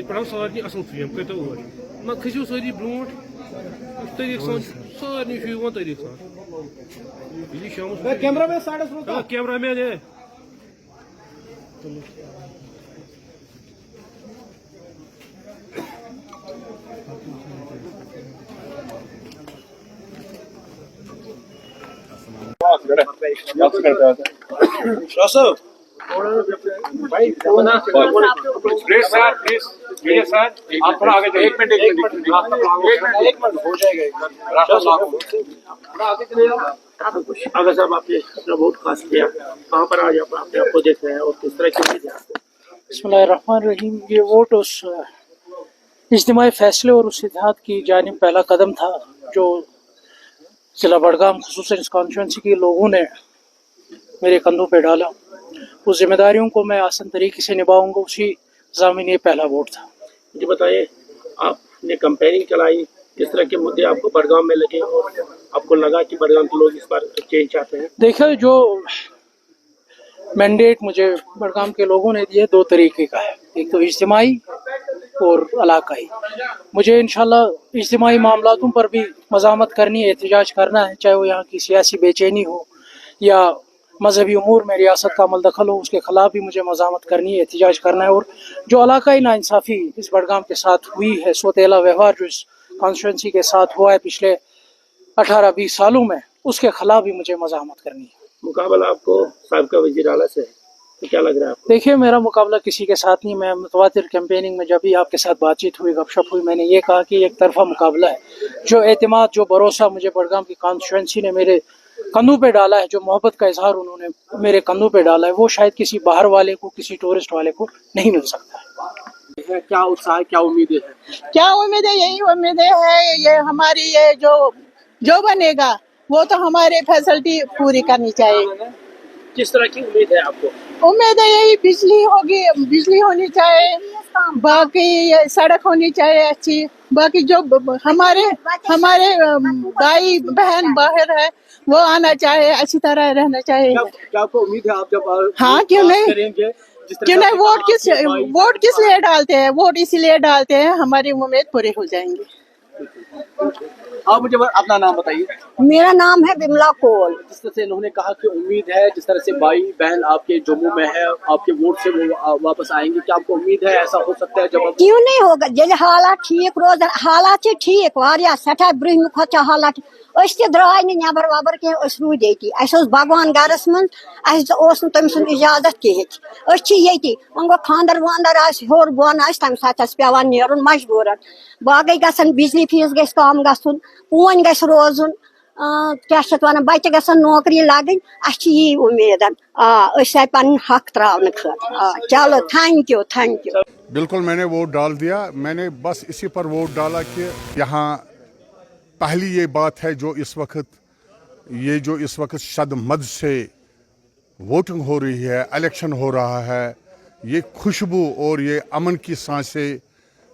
پڑھاو سارے اصل فیم کتو نہ کھسو ساری برونٹ طریقہ سان سارے فیوان طریقہ سان یہ شام کیمرہ مین ساڑھے کیمرہ مین ہے آپ تھوڑا آگے ایک منٹ ہو جائے گا. اگر صاحب آپ نے اپنا ووٹ کاسٹ کیا کہاں پر آج آپ اپنے آپ کو دیکھ رہے ہیں اور کس طرح کی بسم اللہ الرحمن الرحیم. یہ ووٹ اس اجتماعی فیصلے اور اس اتحاد کی جانب پہلا قدم تھا جو ضلع بڑگام خصوصاً اس کانسٹیچوئنسی کے لوگوں نے میرے کندھوں پہ ڈالا. اس ذمہ داریوں کو میں آسان طریقے سے نبھاؤں گا. اسی ضامن یہ پہلا ووٹ تھا. مجھے بتائیے آپ نے کمپیننگ چلائی کس طرح کے مدعے آپ کو بڑگام میں لگے اور آپ کو لگا کہ بڑگام کے لوگ اس بار چینج چاہتے ہیں؟ دیکھیں جو مینڈیٹ مجھے بڑگام کے لوگوں نے دیے دو طریقے کا ہے. ایک تو اجتماعی اور علاقائی. مجھے انشاءاللہ اجتماعی معاملاتوں پر بھی مزاحمت کرنی ہے, احتجاج کرنا ہے, چاہے وہ یہاں کی سیاسی بے چینی ہو یا مذہبی امور میں ریاست کا عمل دخل ہو, اس کے خلاف بھی مجھے مزاحمت کرنی ہے, احتجاج کرنا ہے. اور جو علاقائی ناانصافی اس بڑگام کے ساتھ ہوئی ہے, سوتیلا ویوہار جو اس کانسٹیچوئنسی کے ساتھ ہوا ہے پچھلے 18-20 سالوں میں, اس کے خلاف بھی مجھے مزاحمت کرنی ہے. مقابلہ آپ کو سابقہ وزیر اعلیٰ سے ہے تو کیا لگ رہا ہے آپ کو؟ دیکھیے میرا مقابلہ کسی کے ساتھ نہیں. میں متواتر کیمپیننگ میں جب بھی آپ کے ساتھ بات چیت ہوئی, گپ شپ ہوئی, میں نے یہ کہا کہ ایک طرفہ مقابلہ ہے. جو اعتماد جو بھروسہ مجھے بڑگام کی کانسٹیچوئنسی نے میرے کندھوں پہ ڈالا ہے, جو محبت کا اظہار انہوں نے میرے کندھوں پہ ڈالا ہے, وہ شاید کسی باہر والے کو, کسی ٹورسٹ والے کو نہیں مل سکتا ہے. کیا اتساہ ہے, کیا امیدیں ہیں؟ کیا امید ہے, یہی امیدیں ہے. یہ ہماری یہ جو بنے گا وہ تو ہمارے فیسلٹی پوری کرنی چاہیے. کس طرح کی امید ہے آپ کو؟ امید ہے یہی بجلی ہوگی, بجلی ہونی چاہیے, باقی سڑک ہونی چاہیے اچھی. باقی جو ہمارے بھائی بہن باہر ہے وہ آنا چاہے, اچھی طرح رہنا چاہیے. کیا آپ کو امید ہے آپ جب ہاں کیوں نہیں, کریں گے کیوں نہیں. ووٹ کس لیے ڈالتے ہیں؟ ووٹ اسی لیے ڈالتے ہیں ہماری امید پوری ہو جائیں گی. آپ مجھے اپنا نام بتائیے. میرا نام ہے بملا کول. جس طرح سے انہوں نے کہا کہ امید ہے, جس طرح سے بھائی بہن آپ کے جموں میں ہے, آپ کے ووٹ سے وہ واپس آئیں گے, کیا آپ کو امید ہے ایسا ہو سکتا ہے جب آپ کیوں نہیں ہوگا جیسے حالات ٹھیک روزن, حالات ٹھیک واریاہ سٹھا برہم کھۄتہٕ حالات اس تہِ درٛاے نہٕ نیبر وبر کینٛہہ, أسۍ روٗدۍ ییٚتی. اَسہِ اوس بھگوان گرس منٛز, اَسہِ اوس نہٕ تٔمۍ سُنٛد اِجازت کِہیٖنۍ. أسۍ چھِ ییٚتی. وۄنۍ گوٚو خانٛدر وانٛدر آسہِ ہیوٚر بۄن آسہِ تَمہِ ساتہٕ آسہِ پیٚوان نیرُن مجبوٗرن. باقٕے گژھن بجلی فیٖس گژھِ کم گژھُن, پونۍ گژھِ روزُن, کیٛاہ چھِ اتھ وَنان, بچہِ گژھن نوکری لگٕنۍ. اَسہِ چھِ یی اُمیٖدن. أسۍ آے پنٕنۍ حق ترٛاونہٕ خٲطرٕ. چلو تھینک یو تھینک یو. بالکل میں نے ووٹ ڈال دیا. میں نے بس اسی پر ووٹ ڈالا کہ یہاں پہلی یہ بات ہے جو اس وقت شد مد سے ووٹنگ ہو رہی ہے, الیکشن ہو رہا ہے, یہ خوشبو اور یہ امن کی سانسیں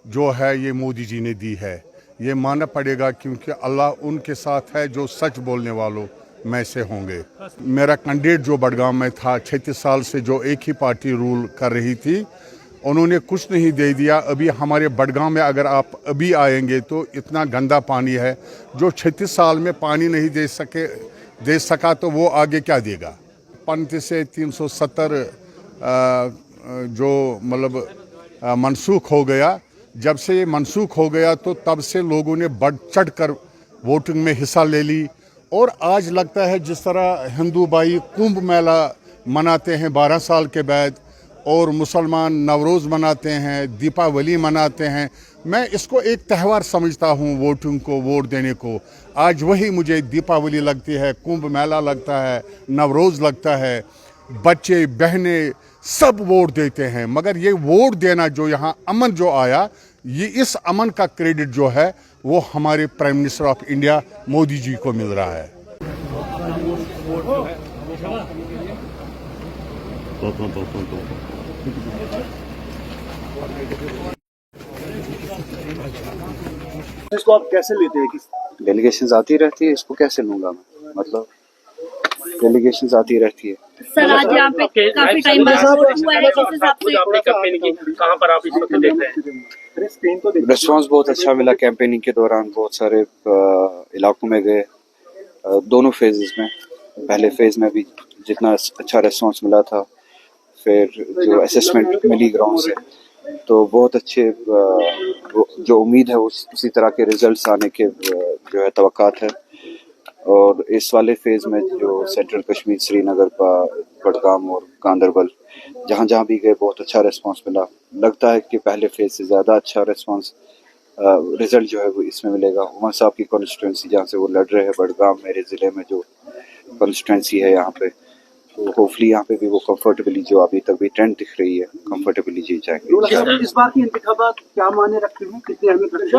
جو ہے یہ مودی جی نے دی ہے. یہ ماننا پڑے گا کیونکہ اللہ ان کے ساتھ ہے جو سچ بولنے والوں میں سے ہوں گے. میرا کینڈیڈیٹ جو بڑگام میں تھا 36 سال سے جو ایک ہی پارٹی رول کر رہی تھی, انہوں نے کچھ نہیں دے دیا. ابھی ہمارے بڑگام میں اگر آپ ابھی آئیں گے تو اتنا گندا پانی ہے. جو 36 سال میں پانی نہیں دے سکا تو وہ آگے کیا دے گا. 35 سے 370 جو مطلب منسوخ ہو گیا. جب سے یہ منسوخ ہو گیا تو تب سے لوگوں نے بڑھ چڑھ کر ووٹنگ میں حصہ لے لی. اور آج لگتا ہے جس طرح ہندو بھائی کنبھ میلہ مناتے ہیں 12 سال کے بعد, اور مسلمان نوروز مناتے ہیں, دیپاولی مناتے ہیں, میں اس کو ایک تہوار سمجھتا ہوں ووٹنگ کو, ووٹ دینے کو. آج وہی مجھے دیپاولی لگتی ہے, کنبھ میلہ لگتا ہے, نوروز لگتا ہے. بچے بہنیں سب ووٹ دیتے ہیں, مگر یہ ووٹ دینا جو یہاں امن جو آیا, یہ اس امن کا کریڈٹ جو ہے وہ ہمارے prime minister of India Modi ji کو مل رہا ہے. इसको आप कैसे लेते हैं? डेलीगेशंस आती रहती है, इसको कैसे लूंगा मैं? मतलब डेलीगेशंस आती रहती है। सर आज यहाँ पे काफी टाइम बाद हुआ है, किस हिसाब से आपने कैंपेनिंग की, कहाँ पर आप इस वक्त देख रहे हैं? रिस्पॉन्स बहुत अच्छा मिला कैंपेनिंग के दौरान, बहुत सारे इलाकों में गए, दोनों फेजेस में। पहले फेज में भी जितना अच्छा रिस्पॉन्स मिला था, फिर जो असेसमेंट मिली ग्राउंड से, तो बहुत अच्छे जो उम्मीद है उसी तरह के रिजल्ट्स आने के जो है तवक्कात है। और इस वाले फेज में जो सेंट्रल कश्मीर, श्रीनगर, बडगाम और गांदरबल, जहाँ जहाँ भी गए बहुत अच्छा रिस्पांस मिला। लगता है कि पहले फेज से ज़्यादा अच्छा रिस्पांस रिजल्ट जो है वो इसमें मिलेगा। उमर साहब की कॉन्स्टिट्यूंसी जहाँ से वो लड़ रहे हैं, बडगाम मेरे ज़िले में जो कॉन्स्टिट्यूंसी है यहाँ पे, तो होपफुली यहाँ पे भी वो कंफर्टेबली, जो अभी तक भी ट्रेंड दिख रही है, कंफर्टेबली जीत जाएंगे। इस बार की इंतखाबात क्या मायने रखते हैं, कितनी अहमियत रखते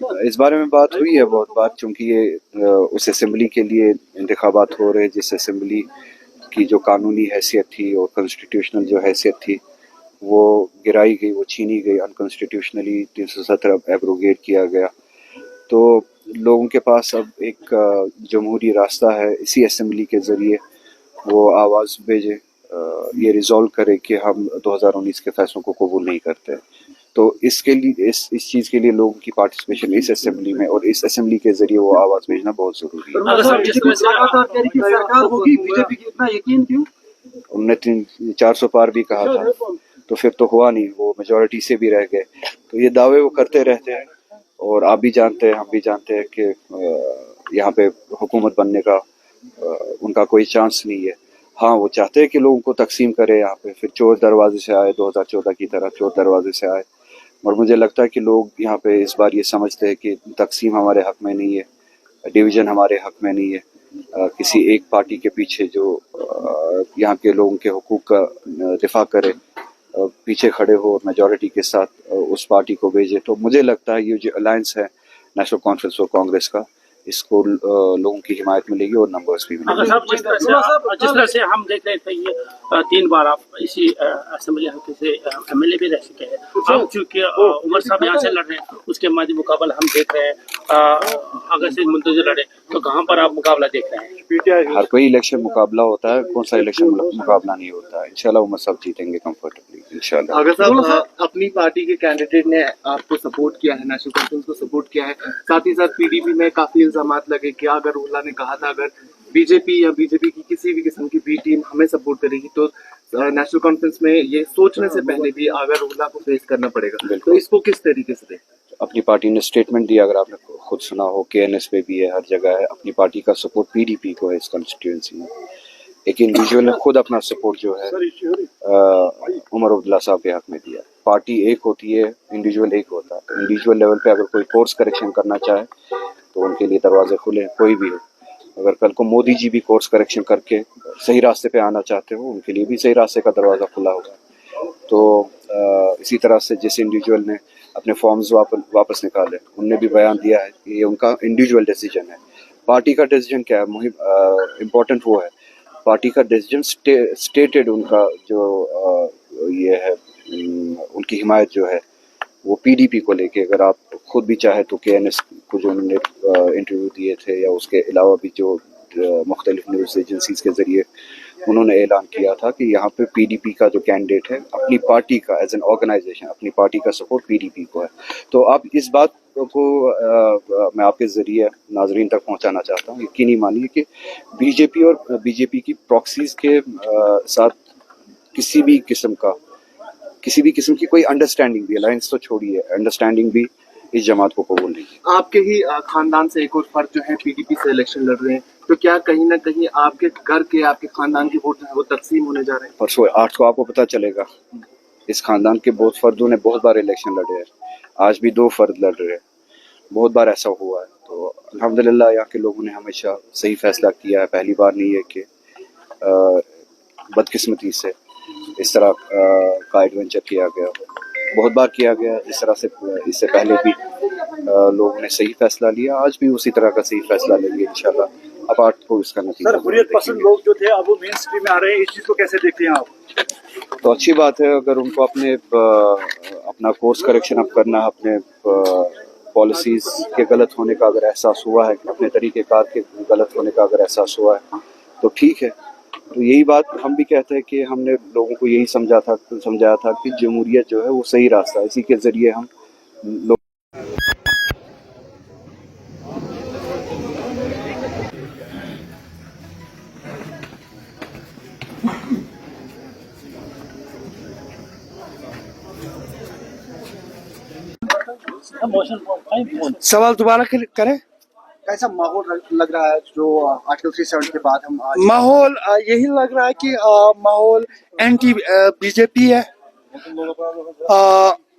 हैं? इस बारे में बात हुई है बहुत बार, क्योंकि ये उस असेंबली के लिए इंतखाबात हो रहे हैं जिस असेंबली की जो कानूनी हैसियत थी और कॉन्स्टिट्यूशनल जो हैसियत थी वो गिराई गई, वो छीनी गई अनकॉन्स्टिट्यूशनली। 317 एब्रोगेट किया गया। तो लोगों के पास अब एक जमहूरी रास्ता है, इसी असेंबली के ज़रिए वो आवाज़ भेजे, ये रिजॉल्व करे कि हम 2019 के फैसलों को कबूल नहीं करते। तो इसके लिए इस चीज़ के लिए लोगों की पार्टिसिपेशन इस असेंबली में और इस असेंबली के जरिए वो आवाज़ भेजना बहुत ज़रूरी है। सरकार होगी बीजेपी की, इतना यकीन क्यों? उनने 400 पार भी कहा था, तो फिर तो हुआ नहीं, वो मेजॉरिटी से भी रह गए। तो ये दावे वो करते रहते हैं, और आप भी जानते हैं, हम भी जानते हैं कि यहाँ पे हुकूमत बनने का उनका कोई चांस नहीं है। हाँ, वो चाहते हैं कि लोगों को तकसीम करे यहाँ पे, फिर चोर दरवाजे से आए, 2014 की तरह चोर दरवाजे से आए। और मुझे लगता है कि लोग यहाँ पे इस बार ये समझते हैं कि तकसीम हमारे हक में नहीं है, डिवीज़न हमारे हक में नहीं है। किसी एक पार्टी के पीछे जो यहाँ के लोगों के हुकूक का दिफा करे, पीछे खड़े हो और मेजॉरिटी के साथ उस पार्टी को भेजे। तो मुझे लगता है ये जो अलायंस है नेशनल कॉन्फ्रेंस और कांग्रेस का, इसको लोगों की हिमायत मिलेगी और नंबर्स भी मिलेंगे। साहब, जिस तरह से हम देख रहे थे ये 3 बार आप इसी असेंबली हल्के से एमएलए भी रह चुके हैं। अब चूंकि उमर साहब यहाँ से लड़ रहे हैं, उसके मद्दे मुकाबला हम देख रहे हैं अगर से मुंतजर लड़े, तो कहाँ पर आप मुकाबला देख रहे हैं? हर कोई इलेक्शन मुकाबला होता है, कौन सा इलेक्शन मुकाबला नहीं होता है। इंशाल्लाह उमर साहब जीतेंगे कंफर्टेबली, इंशाल्लाह। अगर साहब अपनी पार्टी के कैंडिडेट ने आपको सपोर्ट किया है, नेशनल कॉन्फ्रेंस को सपोर्ट किया है, साथ ही साथ पीडीपी में काफी इल्जामात लगे कि अगर उल्ला ने कहा था अगर बीजेपी या बीजेपी की किसी भी किस्म की बी टीम हमें सपोर्ट करेगी तो नेशनल कॉन्फ्रेंस में ये सोचने से पहले भी अगर उल्ला को फेस करना पड़ेगा, तो इसको किस तरीके से देखते? अपनी पार्टी ने स्टेटमेंट दिया, अगर आपने खुद सुना हो, KNS पे भी है, हर जगह है। अपनी पार्टी का सपोर्ट PDP को है इस कॉन्स्टिट्यूंसी में। एक इंडिविजुअल ने खुद अपना सपोर्ट जो है उमर अब्दुल्ला साहब के हक में दिया। पार्टी एक होती है, इंडिविजुअल एक होता है। तो इंडिविजुअल लेवल पे अगर कोई कोर्स करेक्शन करना चाहे तो उनके लिए दरवाजे खुले हैं, कोई भी हो। अगर कल को मोदी जी भी कोर्स करेक्शन करके सही रास्ते पे आना चाहते हो, उनके लिए भी सही रास्ते का दरवाज़ा खुला होगा। तो इसी तरह से जिस इंडिविजुअल ने अपने फॉर्म्स वापस निकाले, उनने भी बयान दिया है कि ये उनका इंडिविजुअल डिसीजन है। पार्टी का डिसीजन क्या है, इम्पोर्टेंट वो है। पार्टी का डिसीजन स्टेटेड, उनका जो ये है, उनकी हिमायत जो है वो PDP को लेके। अगर आप खुद भी चाहे तो KNS को जो उन्होंने इंटरव्यू दिए थे, या उसके अलावा भी जो मुख्तलिफ न्यूज़ एजेंसीज के ज़रिए उन्होंने ऐलान किया था कि यहाँ पे PDP का जो कैंडिडेट है, अपनी पार्टी का एज एन ऑर्गेनाइजेशन, अपनी पार्टी का सपोर्ट PDP को है। तो आप इस बात को मैं आपके ज़रिए नाजरीन तक पहुँचाना चाहता हूँ। यकीनी मानिए कि बीजेपी और बीजेपी की प्रॉक्सीज के साथ किसी भी किस्म की कोई अंडरस्टैंडिंग भी, अलायंस तो छोड़िए, अंडरस्टैंडिंग भी इस जमात को कबूल नहीं है। आपके ही खानदान से एक और फर्द जो है PDP से इलेक्शन लड़ रहे हैं, तो क्या कहीं ना कहीं आपके घर के, आपके खानदान के वोट है वो तकसीम होने जा रहे हैं? परसों 8 को आपको पता चलेगा। इस खानदान के बहुत फर्दों ने बहुत बार इलेक्शन लड़े हैं, आज भी 2 फर्द लड़ रहे हैं, बहुत बार ऐसा हुआ है। तो अल्हम्दुलिल्लाह यहाँ के लोगों ने हमेशा सही फैसला किया है। पहली बार नहीं है कि बदकिस्मती से इस तरह का एडवेंचर किया गया, बहुत बार किया गया इस तरह से। इससे पहले भी लोगों ने सही फैसला लिया, आज भी उसी तरह का सही फैसला लेंगे इंशाल्लाह। अब 8 को इसका नतीजा। सर, हुर्रियत पसंद लोग जो थे अब वो मेन स्ट्रीम में आ रहे हैं, इस चीज को कैसे देखते हैं आप? तो अच्छी बात है अगर उनको अपना कोर्स करेक्शन अब करना है, अपने पॉलिसीज के गलत होने का अगर एहसास हुआ है, अपने तरीक़ेकार के गलत होने का अगर एहसास हुआ है तो ठीक है। तो यही बात हम भी कहते हैं कि हमने लोगों को यही समझाया था कि जमहूरियत जो है वो सही रास्ता है, इसी के ज़रिए हम लोग सवाल दोबारा करें। कैसा माहौल लग रहा है जो आर्टिकल 370 के बाद हम आज माहौल यही लग रहा है कि माहौल एंटी बीजेपी है।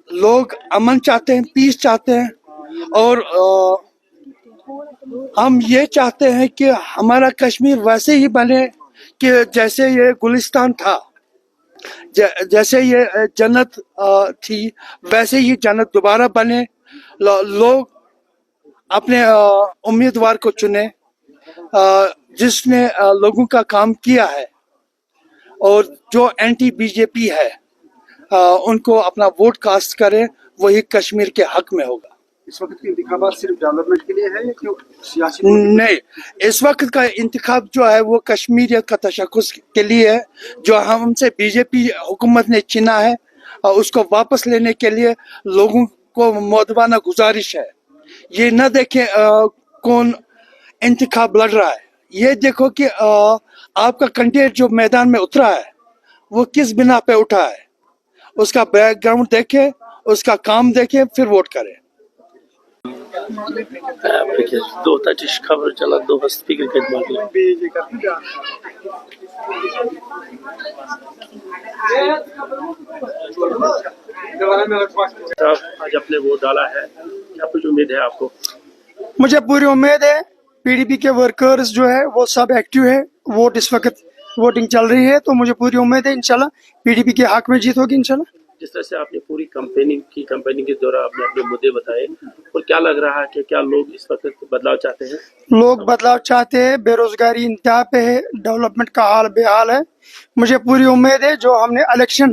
लोग अमन चाहते हैं, पीस चाहते हैं, और हम ये चाहते हैं कि हमारा कश्मीर वैसे ही बने कि जैसे ये गुलिस्तान था, जैसे ये जन्नत थी, वैसे ही जन्नत दोबारा बने। लोग अपने उम्मीदवार को चुने जिसने लोगों का काम किया है, और जो एंटी बीजेपी है उनको अपना वोट कास्ट करे, वही कश्मीर के हक में होगा। इस वक्त के इंतखाबात सिर्फ डेवलपमेंट के लिए है या क्यों सियासी? नहीं, इस वक्त का इंतखाब जो है वो कश्मीरियत का तशक्कुस के लिए है, जो हमसे बीजेपी हुकूमत ने छीना है, उसको वापस लेने के लिए लोगों को मुअद्दबाना गुजारिश है। ये न देखें कौन इंतखाब लड़ रहा है, ये देखो कि आपका कैंडिडेट जो मैदान में उतरा है वो किस बिना पे उठा है, उसका बैकग्राउंड देखें, उसका काम देखें, फिर वोट करें। दो तटिश खबर चला दो हस्ती क्रिकेट आज अपने वोट डाला है, क्या कुछ उम्मीद है आपको? मुझे पूरी उम्मीद है, पीडीपी के वर्कर्स जो है वो सब एक्टिव है, वोट इस वक्त वोटिंग चल रही है, तो मुझे पूरी उम्मीद है इंशाल्लाह पीडीपी के हक में जीत होगी इंशाल्लाह। जिस तरह से आपने पूरी कैंपेनिंग के दौरान आपने अपने मुद्दे बताए, और क्या लग रहा है कि क्या लोग इस वक्त बदलाव चाहते हैं? लोग बदलाव चाहते हैं, बेरोजगारी इंतहा पे है, डेवलपमेंट का हाल बेहाल है। मुझे पूरी उम्मीद है जो हमने इलेक्शन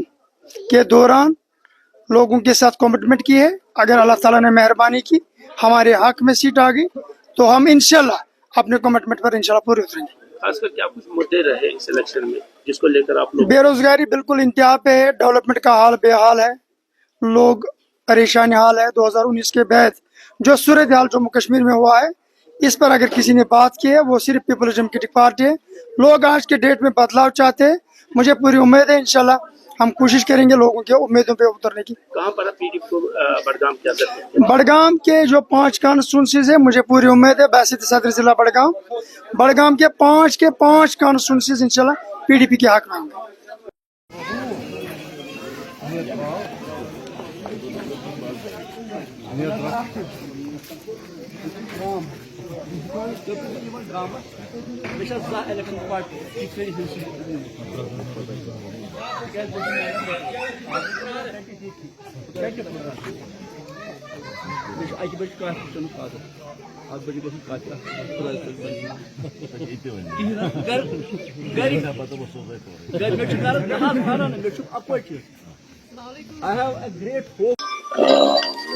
के दौरान लोगों के साथ कमिटमेंट की है, अगर अल्लाह ताला ने मेहरबानी की हमारे हक में सीट आ गई तो हम इंशाल्लाह अपने कमिटमेंट पर इंशाल्लाह पूरे उतरेंगे। खासकर क्या कुछ मुद्दे रहे इस इलेक्शन में जिसको लेकर आप लोग? बेरोजगारी बिल्कुल इंतहा पे है, डेवलपमेंट का हाल बेहाल है, लोग परेशान हाल है। 2019 के बाद जो सूरत हाल जम्मू कश्मीर में हुआ है, इस पर अगर किसी ने बात की है वो सिर्फ पीपल्स डेमोक्रेटिक पार्टी है। लोग आज के डेट में बदलाव चाहते हैं, मुझे पूरी उम्मीद है इंशाल्लाह हम कोशिश करेंगे लोगों के उम्मीदों पे उतरने की। कहाँ पर पीडीपी को बड़गाम क्या करते हैं? बड़गाम के जो 5 कॉन्स्टिट्यूंसीज है, मुझे पूरी उम्मीद है बैसित सदर जिला बड़गाम के 5 कॉन्स्टिट्यूंसीज इंशाल्लाह पीडीपी के हक में होंगे।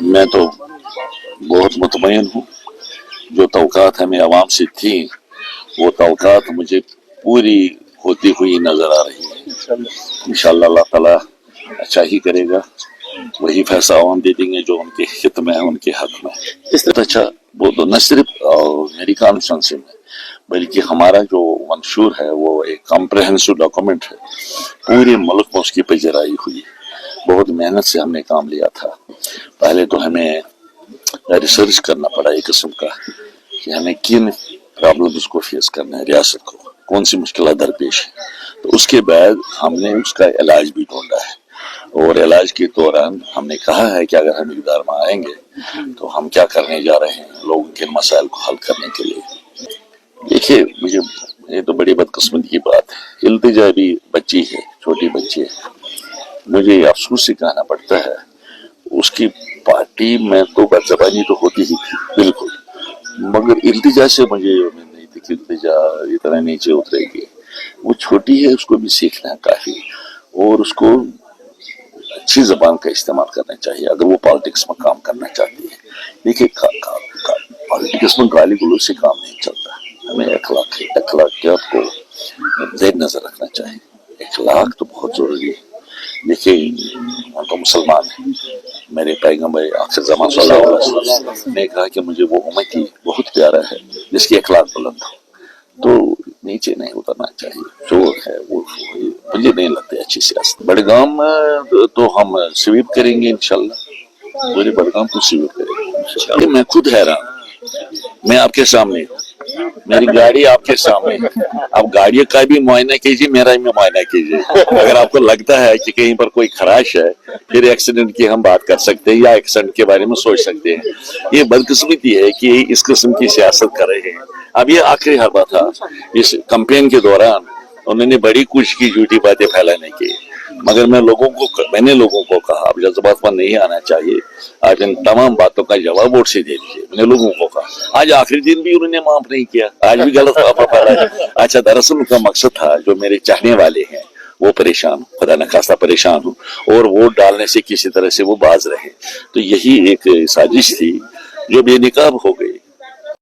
मैं तो बहुत मुतमईन हूँ, जो तवक्कात हमें आवाम से थी वो तवक्कात मुझे पूरी होती हुई नजर आ रही है। इंशाअल्लाह अल्लाह ताला अच्छा ही करेगा, वही फैसला आवाम दे देंगे जो उनके हित में है, उनके हक में। इस तरह अच्छा वो तो न सिर्फ मेरी कॉन्स्टिट्यूंसी में बल्कि हमारा जो मंशूर है वो एक कॉम्प्रहेंसिव डॉक्यूमेंट है, पूरे मुल्क में उसकी पजराई हुई। बहुत मेहनत से हमने काम लिया था। पहले तो हमें रिसर्च करना पड़ा एक किस्म का कि हमें किन प्रॉब्लम्स को फेस करना है, रियासत को कौन सी मुश्किल दरपेश है। तो उसके बाद हमने उसका इलाज भी ढूंढा है, और इलाज के दौरान हमने कहा है कि अगर हम इक़्तिदार में आएंगे तो हम क्या करने जा रहे हैं लोगों के मसाइल को हल करने के लिए। देखिए, मुझे ये तो बड़ी बदकिस्मती की बात है, इल्तिजा भी बच्ची है, छोटी बच्ची है। मुझे अफसोस से कहना पड़ता है उसकी पार्टी में तो बदज़बानी तो होती ही थी बिल्कुल, मगर इल्तिजा से मुझे उम्मीद नहीं थी कि इल्तिजा इतना नीचे उतरेगी। वो छोटी है, उसको भी सीखना है काफी, और उसको अच्छी जबान का इस्तेमाल करना चाहिए अगर वो पॉलिटिक्स में काम करना चाहती है। देखिए पॉलिटिक्स में गाली गलौज से काम नहीं चलता, हमें अखलाकियात को ज़ेर नजर रखना चाहिए। अखलाक तो बहुत जरूरी है। देखिए हम तो मुसलमान हैं, मेरे पैगंबर आखिर ज़मान सल्लल्लाहु अलैहि वसल्लम ने कहा कि मुझे वो उम्मती बहुत प्यारा है जिसकी अखलाक बुलंद हो, तो नीचे नहीं उतरना चाहिए। जो है वो मुझे नहीं लगता अच्छी सियासत। बड़गाम तो हम स्वीप करेंगे इंशाल्लाह, पूरे बड़गाम को स्वीप करेंगे। मैं खुद हैरान, मैं आपके सामने हूँ, मेरी गाड़ी आपके सामने है, आप गाड़ियों का भी मुआयना कीजिए, मेरा भी मुआयना कीजिए। अगर आपको लगता है कि कहीं पर कोई खराश है फिर एक्सीडेंट की हम बात कर सकते हैं या एक्सीडेंट के बारे में सोच सकते हैं। ये बदकिस्मती है कि इस किस्म की सियासत कर रहे हैं। अब ये आखिरी हरबा था, इस कैंपेन के दौरान उन्होंने बड़ी कोशिश की झूठी बातें फैलाने की, मगर मैंने लोगों को कहा अब जज्बात में नहीं आना चाहिए, आप इन तमाम बातों का जवाब वोट से दे दीजिए। मैंने लोगों को कहा, आज आखिरी दिन भी उन्होंने माफ नहीं किया, आज भी गलत अफवाह फैलाया। अच्छा, दरअसल उनका मकसद था जो मेरे चाहने वाले हैं वो परेशान, खुदा न खास्ता परेशान हो और वोट डालने से किसी तरह से वो बाज रहे। तो यही एक साजिश थी जो बेनकाब हो गई।